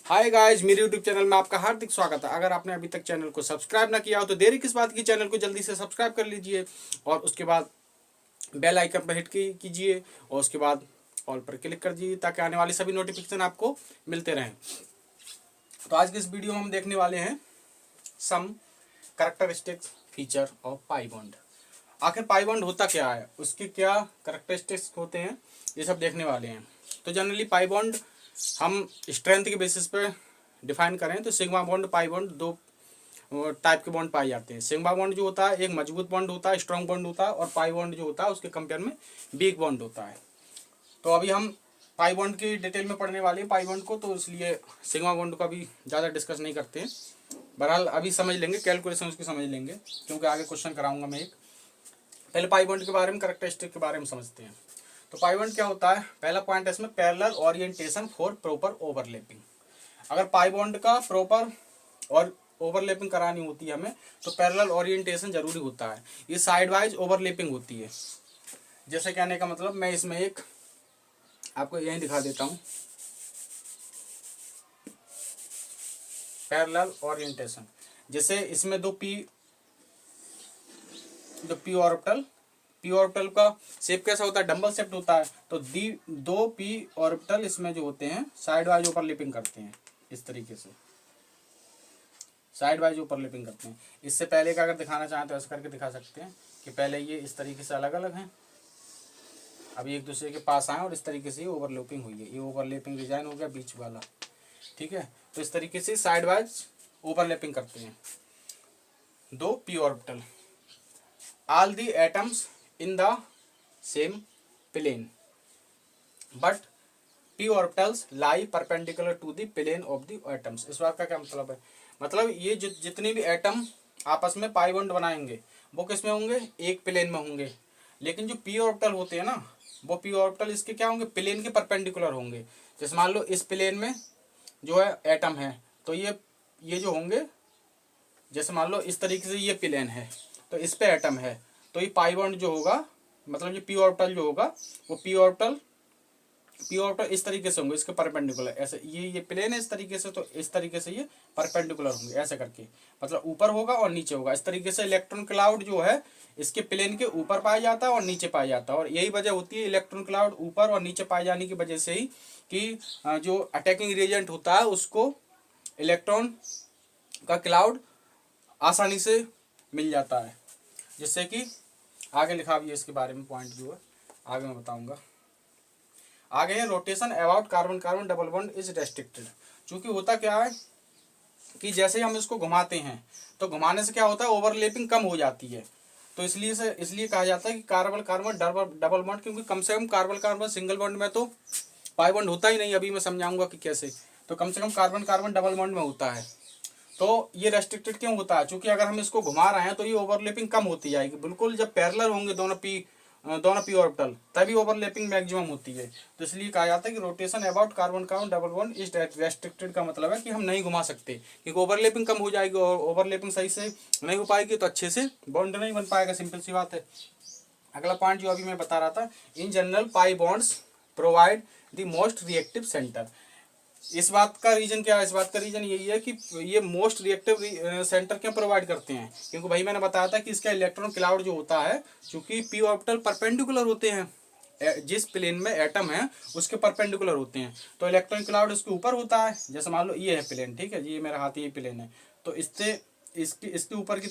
Hi guys, मेरे YouTube channel में आपका हार्दिक स्वागत है। अगर आपने अभी तक चैनल को सब्सक्राइब ना किया हो तो देरी किस बात की, चैनल को जल्दी से सब्सक्राइब कर लीजिए और उसके बाद बेल आइकन पर हिट कीजिए और उसके बाद ऑल पर क्लिक कर दीजिए ताकि आने वाली सभी नोटिफिकेशन आपको मिलते रहें। तो आज की इस वीडियो में हम देखने वाले हैं some characteristics feature of pi bond. आखिर पाई बॉन्ड होता क्या है, उसके क्या कैरेक्टरिस्टिक्स होते हैं, ये सब देखने वाले हैं। तो जनरली पाई बॉन्ड हम स्ट्रेंथ के बेसिस पे डिफाइन करें तो सिग्मा बॉन्ड पाई बॉन्ड दो टाइप के बॉन्ड पाए जाते हैं। सिग्मा बॉन्ड जो होता है एक मजबूत बॉन्ड होता है, स्ट्रॉन्ग बॉन्ड होता है, और पाई बॉन्ड जो होता है उसके कंपेयर में वीक बॉन्ड होता है। तो अभी हम पाई बॉन्ड की डिटेल में पढ़ने वाले हैं पाई बॉन्ड को, तो इसलिए सिग्मा बॉन्ड का भी ज़्यादा डिस्कस नहीं करते हैं। बहरहाल अभी समझ लेंगे, कैलकुलेशन उसकी समझ लेंगे क्योंकि आगे क्वेश्चन कराऊंगा मैं एक। पहले पाई बॉन्ड के बारे में, कैरेक्टरिस्टिक के बारे में समझते हैं। तो पाई बॉन्ड क्या होता है, पहला पॉइंट है इसमें parallel orientation for proper overlapping. अगर पाई बॉन्ड का प्रॉपर और ओवरलैपिंग करानी होती है हमें तो पैरेलल ओरिएंटेशन जरूरी होता है। ये साइड वाइज ओवरलैपिंग होती है। जैसे कहने का मतलब, मैं इसमें एक आपको यही दिखा देता हूँ। पैरेलल ओरिएंटेशन, जैसे इसमें दो पी ऑर्बिटल का शेप कैसा होता है, डंबल शेप होता है। तो दो पी ऑर्बिटल इसमें जो होते हैं साइड वाइज ओवरलैपिंग करते हैं, इस तरीके से साइड वाइज ओवरलैपिंग करते हैं। इससे पहले का अगर दिखाना चाहें तो ऐसा करके दिखा सकते हैं कि पहले ये इस तरीके से अलग अलग हैं, अभी एक दूसरे के पास आए और इस तरीके से ओवरलैपिंग हुई है। ये ओवरलैपिंग डिजाइन हो गया बीच वाला, ठीक है। तो इस तरीके से साइड वाइज ओवरलैपिंग करते हैं दो P orbital. All the atoms in the same plane but P orbitals lie perpendicular to the plane of the atoms. इस बात का क्या मतलब है, मतलब ये जितने भी एटम आपस में पाई बॉन्ड बनाएंगे वो किस में होंगे, एक प्लेन में होंगे। लेकिन जो पी ऑर्बिटल होते हैं ना, वो पी ऑर्बिटल इसके क्या होंगे, प्लेन के परपेंडिकुलर होंगे। जैसे मान लो इस प्लेन में जो है एटम है, तो ये जो होंगे, जैसे मान लो इस तरीके से ये प्लेन है तो इस पे एटम है, तो ये पाई बॉन्ड जो होगा, मतलब ये पी ऑर्बिटल जो होगा वो पी ऑर्बिटल इस तरीके से होंगे, इसके परपेंडिकुलर। ऐसे ये प्लेन है इस तरीके से, तो इस तरीके से ये परपेंडिकुलर होंगे ऐसे करके, मतलब ऊपर होगा और नीचे होगा। इस तरीके से इलेक्ट्रॉन क्लाउड जो है इसके प्लेन के ऊपर पाया जाता है और नीचे पाया जाता है। और यही वजह होती है इलेक्ट्रॉन क्लाउड ऊपर और नीचे पाए जाने की वजह से ही कि जो अटैकिंग रिएजेंट होता है उसको इलेक्ट्रॉन का क्लाउड आसानी से मिल जाता है। जिससे कि आगे लिखा भी है इसके बारे में पॉइंट जो है आगे मैं बताऊंगा। आगे है rotation about carbon carbon double bond is restricted. चूंकि होता क्या है कि जैसे हम इसको घुमाते हैं तो घुमाने से क्या होता है, ओवरलैपिंग कम हो जाती है। तो इसलिए कहा जाता है कि कार्बन कार्बन डबल बॉन्ड, क्योंकि कम से कम कार्बन कार्बन सिंगल बॉन्ड में तो पाई बॉन्ड होता ही नहीं। अभी मैं समझाऊंगा कि कैसे। तो कम से कम कार्बन कार्बन डबल बॉन्ड में होता है। तो ये रेस्ट्रिक्टेड क्यों होता है, क्योंकि अगर हम इसको घुमा रहे हैं तो ये ओवरलैपिंग कम होती जाएगी। बिल्कुल जब पैरेलल होंगे दोनों पी ऑर्बिटल तभी ओवरलैपिंग मैक्सिमम होती है। तो इसलिए कहा जाता है कि rotation about carbon carbon double bond is restricted का मतलब है कि हम नहीं घुमा सकते, क्योंकि ओवरलैपिंग कम हो जाएगी और ओवरलैपिंग सही से नहीं हो पाएगी तो अच्छे से बॉन्ड नहीं बन पाएगा। सिंपल सी बात है। अगला पॉइंट जो अभी मैं बता रहा था, in general pi bonds provide the most reactive centre. इस बात का रीजन क्या है, इस बात का रीजन यही है कि ये मोस्ट रिएक्टिव सेंटर क्यों प्रोवाइड करते हैं, क्योंकि भाई मैंने बताया था कि इसका इलेक्ट्रॉन क्लाउड जो होता है, चूंकि पी ऑर्बिटल परपेंडिकुलर होते हैं, जिस प्लेन में एटम है उसके परपेंडिकुलर होते हैं, तो इलेक्ट्रॉन क्लाउड उसके ऊपर होता है। जैसे मान लो ये है प्लेन, ठीक है, ये मेरा हाथ ये प्लेन है, तो इसके ऊपर की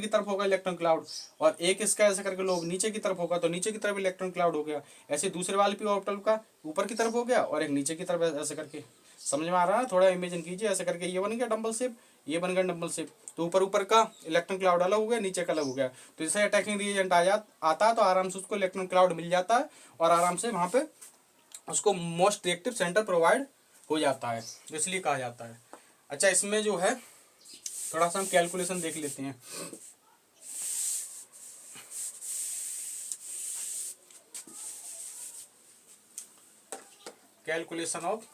तरफ होगा इलेक्ट्रॉन क्लाउड, और एक इसका ऐसे करके लोग नीचे की तरफ होगा तो नीचे की तरफ इलेक्ट्रॉन क्लाउड हो गया। ऐसे दूसरे वाले पी ऑर्बिटल का ऊपर की तरफ हो गया और एक नीचे की तरफ, ऐसे करके। समझ में आ रहा है, थोड़ा इमेजिन कीजिए। ऐसे करके ये बन गया डंबल शेप, ये बन गया डंबल शेप। तो ऊपर का इलेक्ट्रॉन क्लाउड अलग हो गया, नीचे का अलग हो गया। तो जैसे अटैकिंग रिएजेंट आता है तो आराम से उसको इलेक्ट्रॉन क्लाउड मिल जाता है और आराम से वहां पे उसको मोस्ट रिएक्टिव सेंटर प्रोवाइड हो जाता है, इसलिए कहा जाता है। अच्छा, इसमें जो है थोड़ा सा हम कैलकुलेशन देख लेते हैं। कैलकुलेशन ऑफ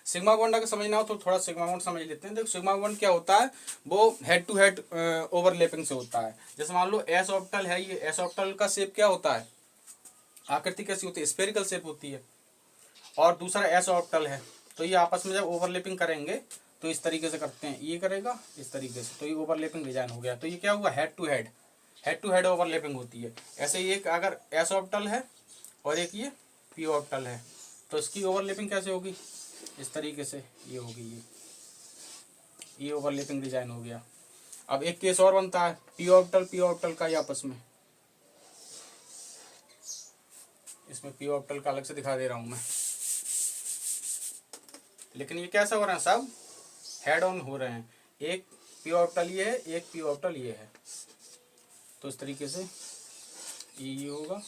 सिग्मा बॉन्ड अगर समझना हो तो थोड़ा सिग्मा बॉन्ड समझ लेते हैं। देखो सिग्मा बॉन्ड क्या होता है, वो हेड टू हेड ओवरलैपिंग से होता है। जैसे मान लो एस ऑर्बिटल है, ये एस ऑर्बिटल का शेप क्या होता है, आकृति कैसी होती है, स्फेरिकल शेप होती है। और दूसरा एस ऑर्बिटल है तो ये आपस में जब ओवरलैपिंग करेंगे तो इस तरीके से करते हैं, ये करेगा इस तरीके से, तो ये ओवरलैपिंग डिजाइन हो गया। तो ये क्या हुआ, हेड टू हेड ओवरलैपिंग होती है। ऐसे ही एक अगर एस ऑर्बिटल है और एक ये पी ऑर्बिटल है, तो इसकी ओवरलैपिंग कैसे होगी, इस तरीके से ये होगी, ये ओवरलैपिंग डिजाइन हो गया। अब एक केस और बनता है पी ऑर्बिटल का, ये आपस में, इसमें पी ऑर्बिटल का अलग से दिखा दे रहा हूं मैं, लेकिन ये कैसा हो रहा है, सब हेड ऑन हो रहे हैं। एक पी ऑर्बिटल ये है, एक पी ऑर्बिटल ये है, तो इस तरीके से ये होगा।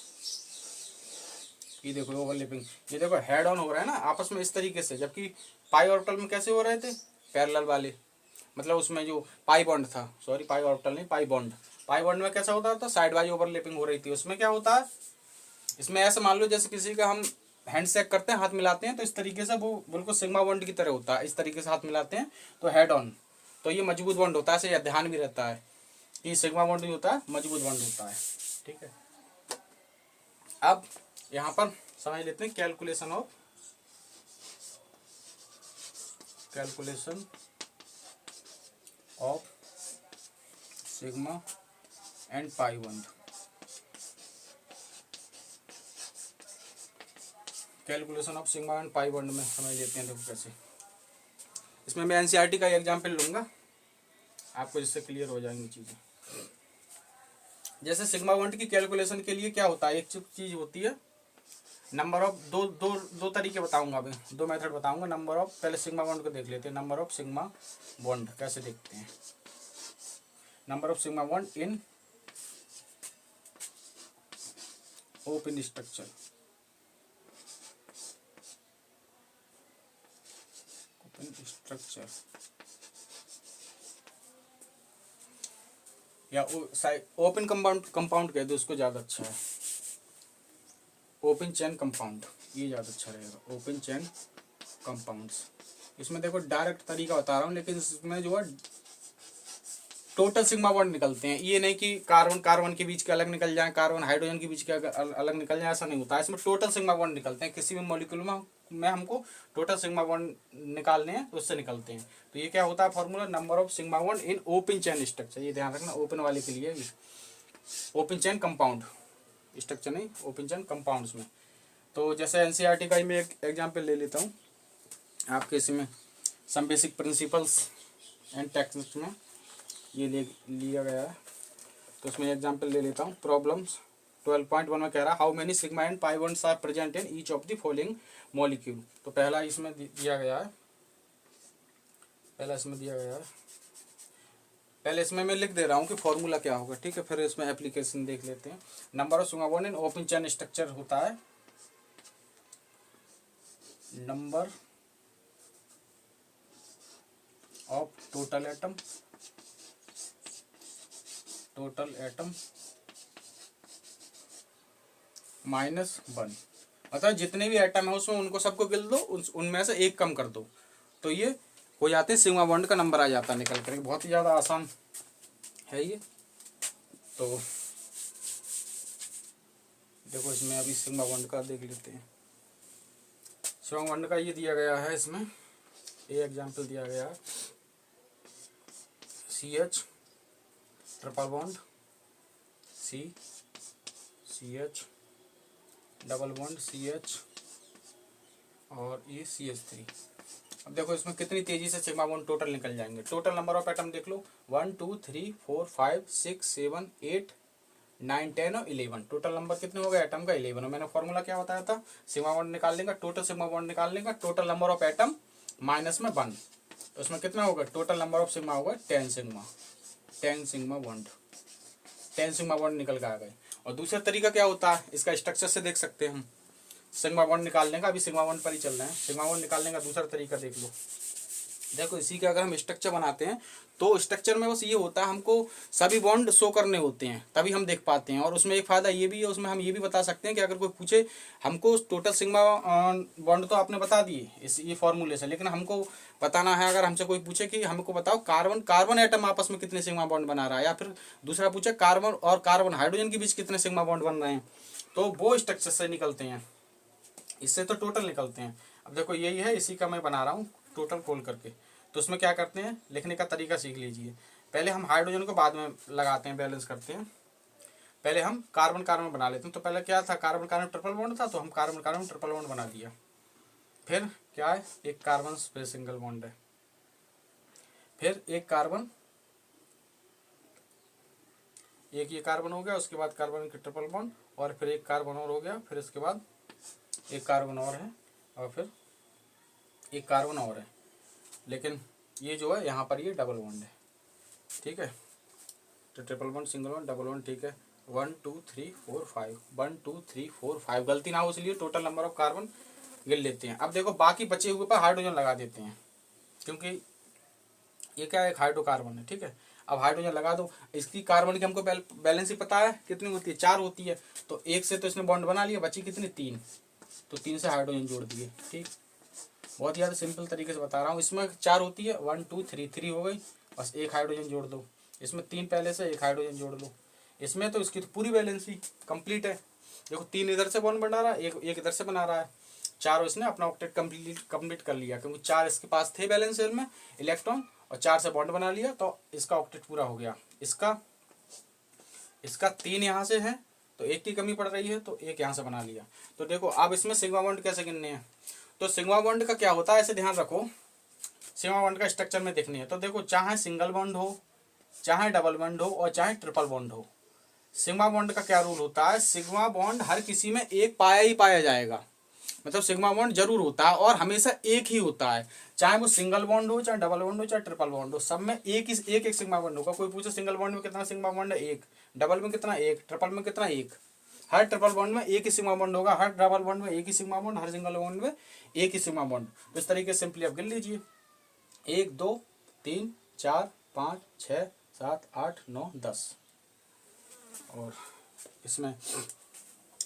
ये देखो ओवरलैपिंग, ये देखो हेड ऑन हो रहा है ना आपस में इस तरीके से, जबकि पाई ऑर्बिटल में कैसे हो रहे थे, पैरेलल वाले, मतलब उसमें जो पाई बॉन्ड था, सॉरी पाई ऑर्बिटल नहीं, पाई बॉन्ड में कैसा होता था, साइड वाइज ओवरलैपिंग हो रही थी। उसमें क्या होता है, इसमें ऐसे मान लो जैसे किसी का हम हैंड शेक करते हैं, हाथ मिलाते हैं, तो इस तरीके से वो बिल्कुल सिग्मा बॉन्ड की तरह होता है, इस तरीके से हाथ मिलाते हैं तो हेड ऑन, तो ये मजबूत बॉन्ड होता है। ऐसे ध्यान भी रहता है कि सिग्मा बॉन्ड नहीं होता है, मजबूत बॉन्ड होता है, ठीक है। अब यहाँ पर समझ लेते हैं calculation of sigma and pi bond. Calculation of sigma and pi bond में समझ लेते हैं, देखो कैसे। इसमें मैं एनसीईआरटी का एग्जाम्पल लूंगा आपको, जिससे क्लियर हो जाएंगी चीजें। जैसे सिग्मा बॉन्ड की कैलकुलेशन के लिए क्या होता है, एक चीज होती है नंबर ऑफ, दो तरीके बताऊंगा अभी, दो मेथड बताऊंगा। नंबर ऑफ, पहले सिग्मा बॉन्ड को देख लेते हैं, नंबर ऑफ सिग्मा बॉन्ड कैसे देखते हैं। Number of sigma bond in open structure, या ओपन कंपाउंड कह दो, उसको ज्यादा अच्छा है, ओपन चेन कंपाउंड, ये ज्यादा अच्छा रहेगा, ओपन चेन कंपाउंड्स। इसमें देखो डायरेक्ट तरीका बता रहा हूँ, लेकिन इसमें जो है टोटल सिग्मा बॉन्ड निकलते हैं। ये नहीं कि कार्बन के बीच के अलग निकल जाए, कार्बन हाइड्रोजन के बीच के अलग निकल जाए, ऐसा नहीं होता है। इसमें टोटल सिग्मा बॉन्ड निकलते हैं, किसी भी मॉलिक्यूल में हमको टोटल सिग्मा बॉन्ड निकालने हैं तो उससे निकलते हैं। तो ये क्या होता है formula, number of sigma bond in open chain structure, ये ध्यान रखना, ओपन वाले के लिए ओपन चेन कंपाउंड स्ट्रक्चर नहीं, ओपन चेन कंपाउंड्स में। तो जैसे एनसीईआरटी का ही मैं एक एग्जाम्पल ले लेता हूँ आपके, इसमें some basic principles and techniques में ये लिया गया है। तो उसमें एग्जाम्पल ले लेता हूँ, प्रॉब्लम्स 12.1 में कह रहा है how many sigma and pi bonds are present in each of the following molecule. तो पहला इसमें दिया गया है, पहले इसमें मैं लिख दे रहा हूँ कि फॉर्मूला क्या होगा, ठीक है, फिर इसमें एप्लीकेशन देख लेते हैं। Number of sigma bond in open chain structure होता है नंबर ऑफ टोटल एटम -1, मतलब जितने भी एटम है उसमें उनको सबको गिल दो, उनमें से एक कम कर दो, तो ये हो जाते हैं सिग्मा बॉन्ड का नंबर आ जाता है निकल कर। बहुत ही ज़्यादा आसान है ये। तो देखो इसमें अभी सिग्मा बॉन्ड का देख लेते हैं। सिग्मा बॉन्ड का ये दिया गया है, इसमें ये एग्जाम्पल दिया गया है, CH triple bond, CH double bond CH और ये CH3। अब देखो इसमें कितनी तेजी से सिग्मा बॉन्ड टोटल निकल जाएंगे। टोटल नंबर ऑफ एटम देख लो, 1 2 3 4 5 6 7 8 9 10 और 11। टोटल नंबर कितने हो गए एटम का, 11। और मैंने फॉर्मूला क्या बताया था, सिग्मा बॉन्ड निकालने का, टोटल सिग्मा बॉन्ड निकालने का, टोटल नंबर ऑफ एटम -1, तो उसमें कितना होगा, टोटल नंबर ऑफ सिग्मा होगा 10 सिग्मा बॉन्ड, 10 सिग्मा बॉन्ड निकल के आ गए। और दूसरा तरीका क्या होता है, इसका स्ट्रक्चर से देख सकते हैं हम सिग्मा बॉन्ड निकालने का। अभी सिग्मा बॉन्ड पर ही चल रहे हैं, सिग्मा बॉन्ड निकालने का दूसरा तरीका देख लो। देखो इसी का अगर हम स्ट्रक्चर बनाते हैं तो स्ट्रक्चर में बस ये होता है, हमको सभी बॉन्ड शो करने होते हैं तभी हम देख पाते हैं। और उसमें एक फ़ायदा ये भी है, उसमें हम ये भी बता सकते हैं कि अगर कोई पूछे हमको टोटल सिग्मा बॉन्ड तो आपने बता दिए इस ये फॉर्मूले से, लेकिन हमको बताना है, अगर हमसे कोई पूछे कि हमको बताओ कार्बन एटम आपस में कितने सिग्मा बॉन्ड बना रहा है, या फिर दूसरा पूछे कार्बन और कार्बन हाइड्रोजन के बीच कितने सिग्मा बॉन्ड बन रहे हैं, तो वो स्ट्रक्चर से निकलते हैं, इससे तो टोटल निकलते हैं। अब अब देखो यही है, इसी का मैं बना रहा हूँ टोटल खोल करके। तो उसमें क्या करते हैं, लिखने का तरीका सीख लीजिए। पहले हम हाइड्रोजन को बाद में लगाते हैं, बैलेंस करते हैं। पहले हम कार्बन कार्बन बना लेते हैं। तो पहले क्या था, कार्बन कार्बन ट्रिपल बॉन्ड था, तो हम कार्बन कार्बन ट्रिपल बॉन्ड बना दिया। फिर क्या है, एक कार्बन फिर सिंगल बॉन्ड है, फिर एक कार्बन, एक ये कार्बन हो गया, उसके बाद कार्बन की ट्रिपल बॉन्ड, और फिर एक कार्बन और हो गया, फिर इसके बाद एक कार्बन और है, और फिर एक कार्बन और है। लेकिन ये जो है यहाँ पर ये डबल बॉन्ड है, ठीक है। तो triple bond, single bond, double bond, ठीक है। 1 2 3 4 5, 1 2 3 4 5, गलती ना हो इसलिए टोटल नंबर ऑफ कार्बन गिन लेते हैं। अब देखो बाकी बचे हुए पर हाइड्रोजन लगा देते हैं, क्योंकि ये क्या है, एक हाइड्रोकार्बन है, ठीक है। अब हाइड्रोजन लगा दो। इसकी कार्बन की हमको बैलेंस ही पता है कितनी होती है, 4 होती है। तो एक से तो इसने बॉन्ड बना लिया, बची कितनी, 3। तो 3 से हाइड्रोजन जोड़ दिए, ठीक। बहुत ज़्यादा सिंपल तरीके से बता रहा हूँ। इसमें 4 होती है, 1 2 3, 3 हो गई, बस एक हाइड्रोजन जोड़ दो। इसमें 3 पहले से, एक हाइड्रोजन जोड़ लो। इसमें तो इसकी तो पूरी बैलेंस ही कंप्लीट है। देखो 3 इधर से बॉन्ड बना रहा है, एक इधर से बना रहा है, 4 इसने अपना ऑक्टेट कंप्लीट कर लिया, क्योंकि 4 इसके पास थे बैलेंस शेल में इलेक्ट्रॉन, और 4 से बॉन्ड बना लिया, तो इसका ऑक्टेट पूरा हो गया। इसका 3 यहाँ से है, तो एक की कमी पड़ रही है, तो एक यहाँ से बना लिया। तो देखो अब इसमें सिग्मा बॉन्ड कैसे गिनने हैं। तो सिग्मा बॉन्ड का क्या होता है, ऐसे ध्यान रखो। सिग्मा बॉन्ड का स्ट्रक्चर में देखनी है, तो देखो चाहे सिंगल बॉन्ड हो, चाहे डबल बॉन्ड हो, और चाहे ट्रिपल बॉन्ड हो, सिग्मा बॉन्ड का क्या रूल होता है, सिग्मा बॉन्ड हर किसी में एक पाया ही पाया जाएगा। मतलब सिग्मा बॉन्ड जरूर होता है और हमेशा एक ही होता है, चाहे वो सिंगल बॉन्ड हो, चाहे डबल बॉन्ड हो, चाहे ट्रिपल बॉन्ड हो, सब में एक सिग्मा बॉन्ड होगा। कोई पूछे सिंगल बॉन्ड में कितना सिग्मा बॉन्ड है, एक। डबल में कितना, एक। ट्रिपल में कितना, एक। हर ट्रिपल बॉन्ड में एक ही सिग्मा बॉन्ड होगा, हर डबल बॉन्ड में एक ही सिग्मा बॉन्ड, हर सिंगल बॉन्ड में एक ही सिग्मा बॉन्ड। तो इस तरीके से सिंपली आप गिन लीजिए, 1 2 3 4 5 6 7 8 9 10, और इसमें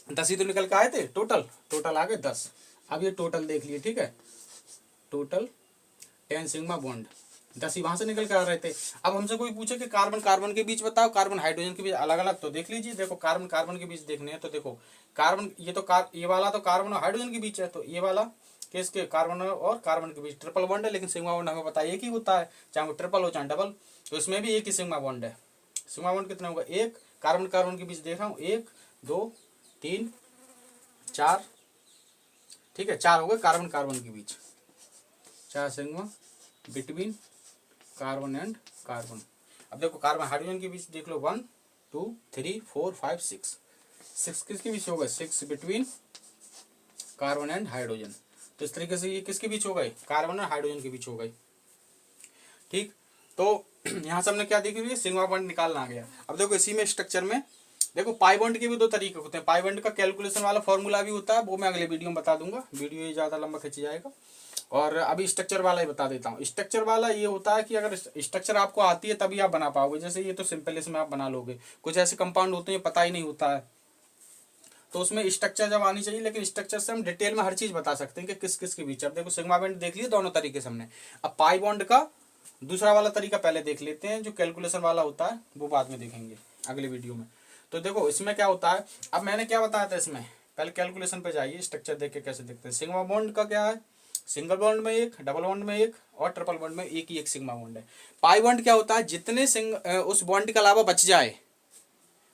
10 ही तो निकल के आए थे, टोटल आ गए 10। अब ये टोटल देख लिए, ठीक है। टोटल 10 सिग्मा बॉन्ड, 10 ही वहां से निकल के आ रहे थे। अब हमसे कोई पूछे कि कार्बन कार्बन के बीच बताओ, कार्बन हाइड्रोजन के बीच अलग अलग, तो देख लीजिए। देखो कार्बन कार्बन के बीच देखने हैं, तो देखो कार्बन, ये वाला तो कार्बन और हाइड्रोजन के बीच है, तो ये वाला किसके, कार्बन और कार्बन के बीच ट्रिपल बॉन्ड है। लेकिन सिग्मा बॉन्ड हमें पता है एक ही होता है, चाहे वो ट्रिपल हो चाहे डबल, तो इसमें भी एक ही सिग्मा बॉन्ड है। सिग्मा बॉन्ड कितना होगा, एक। कार्बन कार्बन के बीच देख रहा हूँ, 1 2 3 4, ठीक है, 4 हो गए कार्बन कार्बन के बीच, 4 sigma between carbon and carbon. अब देखो कार्बन हाइड्रोजन के बीच देख लो, 1 2 3 4 5 6 किसके बीच हो गए, 6 बिटवीन कार्बन एंड हाइड्रोजन। तो इस तरीके से ये किसके बीच हो गए, कार्बन और हाइड्रोजन के बीच हो गए, ठीक। तो यहाँ से हमने क्या देख लिया, सिग्मा बॉन्ड निकालना आ गया। अब देखो इसी में स्ट्रक्चर में देखो पाई बॉन्ड के भी 2 तरीके होते हैं। पाई बॉन्ड का कैलकुलेशन वाला फॉर्मूला भी होता है, वो मैं अगले वीडियो में बता दूंगा, वीडियो ये ज़्यादा लंबा खींच जाएगा। और अभी स्ट्रक्चर वाला ही बता देता हूँ। स्ट्रक्चर वाला ये होता है कि अगर स्ट्रक्चर आपको आती है तभी आप बना पाओगे। जैसे ये तो सिंपल, इसमें आप बना लोगे। कुछ ऐसे कंपाउंड होते हैं पता ही नहीं होता है, तो उसमें स्ट्रक्चर जब आनी चाहिए, लेकिन स्ट्रक्चर से हम डिटेल में हर चीज़ बता सकते हैं कि किस किस के बीच। अब देखो सिग्मा बॉन्ड देख लिए दोनों तरीके से हमने। अब पाई बॉन्ड का दूसरा वाला तरीका पहले देख लेते हैं, जो कैलकुलेशन वाला होता है वो बाद में देखेंगे अगले वीडियो में। तो देखो इसमें क्या होता है, अब मैंने क्या बताया था इसमें, पहले कैलकुलेशन पे जाइए, स्ट्रक्चर देख के कैसे देखते हैं। सिग्मा बॉन्ड का क्या है, सिंगल बॉन्ड में एक, डबल बॉन्ड में एक, और ट्रिपल बॉन्ड में एक ही एक सिग्मा बॉन्ड है। पाई बॉन्ड क्या होता है, जितने उस बॉन्ड के अलावा बच जाए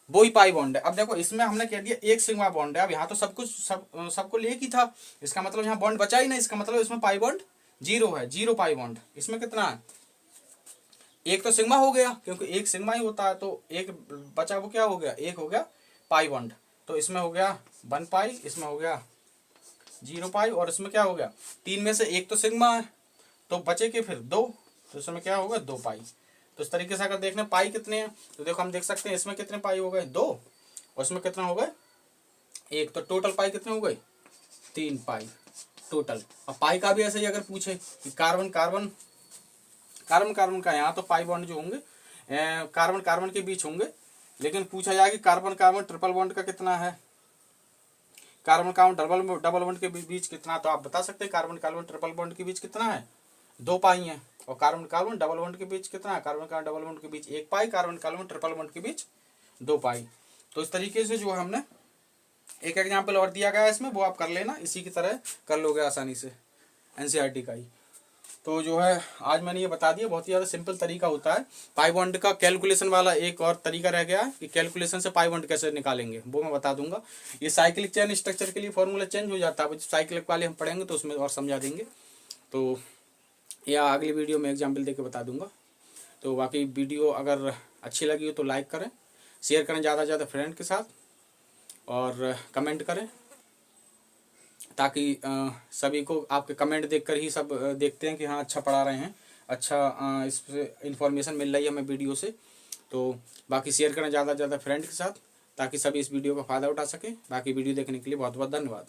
वो ही पाई बॉन्ड है। अब देखो इसमें हमने कह दिया एक सिग्मा बॉन्ड है, अब यहाँ तो सब कुछ सबको एक ही था, इसका मतलब यहाँ बॉन्ड बचा ही नहीं, इसका मतलब इसमें पाई बॉन्ड 0 है, 0 पाई बॉन्ड। इसमें कितना है, एक तो सिग्मा हो गया, क्योंकि एक सिग्मा ही होता है, तो एक बचा वो क्या हो गया, एक हो गया पाई बॉन्ड। तो इसमें हो गया 1 पाई, इसमें हो गया 0 पाई, और इसमें क्या हो गया, 3 में से एक तो सिग्मा है, तो बचे के फिर 2, तो इसमें क्या होगा 2 पाई। तो इस तरीके से अगर देखने पाई कितने हैं, तो देखो हम देख सकते हैं इसमें कितने पाई हो गए 2, और इसमें कितना हो गए 1, तो टोटल पाई कितने हो गए 3 पाई टोटल। अब पाई का भी ऐसे ही अगर पूछे कि कार्बन कार्बन का यहाँ तो पाई बॉन्ड जो होंगे कार्बन कार्बन के बीच होंगे, लेकिन पूछा जाए कि कार्बन कार्बन ट्रिपल बॉन्ड का कितना है, कार्बन कार्बन डबल बॉन्ड के बीच कितना, तो आप बता सकते हैं कार्बन कार्बन ट्रिपल बॉन्ड के बीच कितना है 2 पाई है, और कार्बन कार्बन डबल बॉन्ड के बीच कितना है, कार्बन कार्बन डबल बॉन्ड के बीच 1 पाई, कार्बन कार्बन ट्रिपल बॉन्ड के बीच 2 पाई। तो इस तरीके से जो हमने एक एग्जाम्पल और दिया गया है इसमें, वो आप कर लेना, इसी की तरह कर लोगे आसानी से। एनसीईआरटी का ही। तो जो है आज मैंने ये बता दिया, बहुत ही ज़्यादा सिंपल तरीका होता है। पाई बॉन्ड का कैलकुलेशन वाला एक और तरीका रह गया है कि कैलकुलेशन से पाई बॉन्ड कैसे निकालेंगे, वो मैं बता दूंगा। ये साइक्लिक चेन स्ट्रक्चर के लिए फॉर्मूला चेंज हो जाता है, साइक्लिक वाले हम पढ़ेंगे तो उसमें और समझा देंगे। तो या अगली वीडियो में एग्जाम्पल दे के बता दूंगा। तो बाकी वीडियो अगर अच्छी लगी हो तो लाइक करें, शेयर करें ज़्यादा से ज़्यादा फ्रेंड के साथ, और कमेंट करें, ताकि सभी को आपके कमेंट देखकर ही सब देखते हैं कि हाँ अच्छा पढ़ा रहे हैं, अच्छा इससे इन्फॉर्मेशन मिल रही है हमें वीडियो से। तो बाकी शेयर करें ज़्यादा से ज़्यादा फ्रेंड के साथ, ताकि सभी इस वीडियो का फ़ायदा उठा सकें। बाकी वीडियो देखने के लिए बहुत बहुत धन्यवाद।